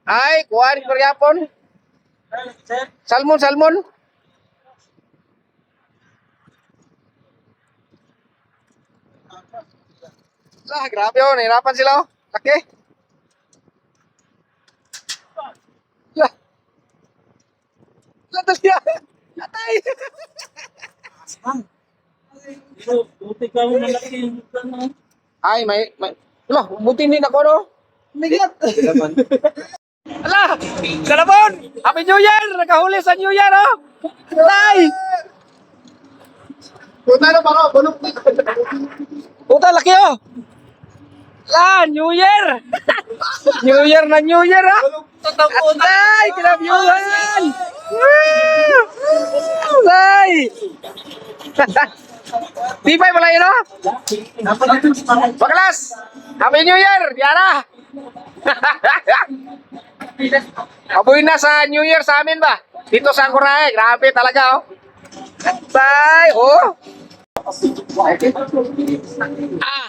Ay, kuhan Koreapon. Salmon, salmon. Grabe oh, nahirapan sila oh. Laki. Lah. Lah tadi. Atay. Ay, may. Lah, buti din ako no. Migat. Ala, Salabon! Happy New Year! Nakahuli sa New Year, oh! Tay! Puta na baka, bulok na. Puta, laki, oh! La, New Year! New Year na New Year, oh! Tay! Kinabyuhan! Tay! Tibay pala yun, oh! Baklas! Happy New Year! Diara! Aboy na sa New Year sa amin ba? Dito sa Angkorae, grabe talaga oh. Tay, oh. Ah.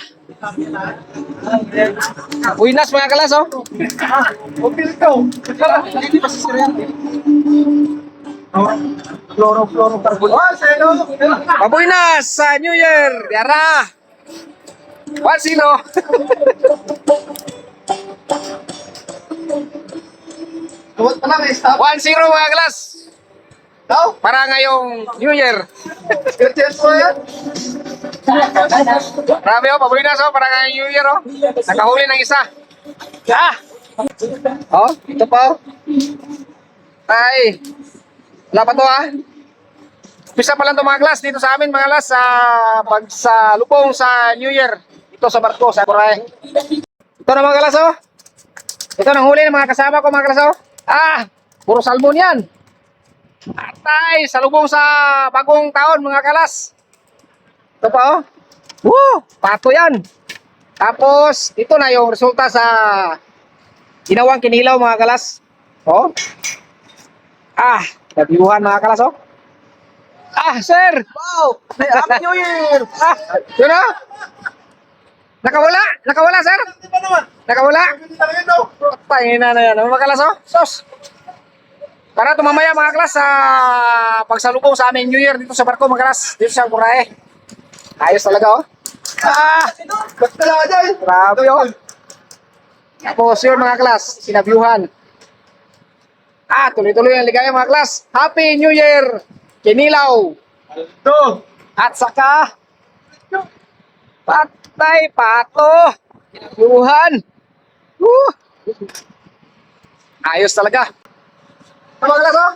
Buinas mga kalas oh. Opil ka. Hindi pa si Sirian. Chlorofluorocarbon. Oh, seno. Aboy na sa New Year, Diara. 1-0. 1-0 mga kalas. Daw? Para ngayong New Year. Kirtiyan mo yan. Grabe oh, paboy na so para ngayong New Year oh. Nakahuli ng isa. Ah! Oh, ito pa oh. Ay. Wala pa to ah. Pisa pa lang to mga klas dito sa amin mga klas sa lubong sa New Year. Ito sa barko sa Korae. Ito na mga klas oh. Ito nang huli ng mga kasama ko mga klas oh. Ah, puro salmon yan. Atay, salubong sa bagong taon mga kalas. Ito pa oh. Woo, pato yan. Tapos, ito na yung resulta sa ginawang kinilaw mga kalas. Oh. Ah, nabiuhan mga kalas oh. Ah, sir. Wow! Happy New Year! Ah, yun oh. Nakawala? Nakawala, sir? Di ba naman? Nakawala? Hindi talaga daw. Pangina na yan. Mga kalas oh. Sos. Para tumamaya mga klas sa pagsalubong sa aming New Year dito sa barko mga klas. Dito sa Angkorae. Ayos talaga oh. Ah! Basta lang dyan. Grabe oh. Tapos yun mga klas, sinabyuhan. Ah, tuloy-tuloy ang ligaya mga klas. Happy New Year! Kinilaw! Ito. At saka patay, pato! Sinabyuhan! Ayos talaga. Mga klas oh.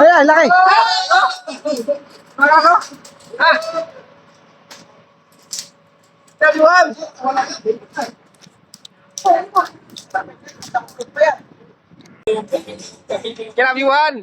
Ayan, laki. Mga klas oh. Ah! Kaluhan. Kinabyuhan!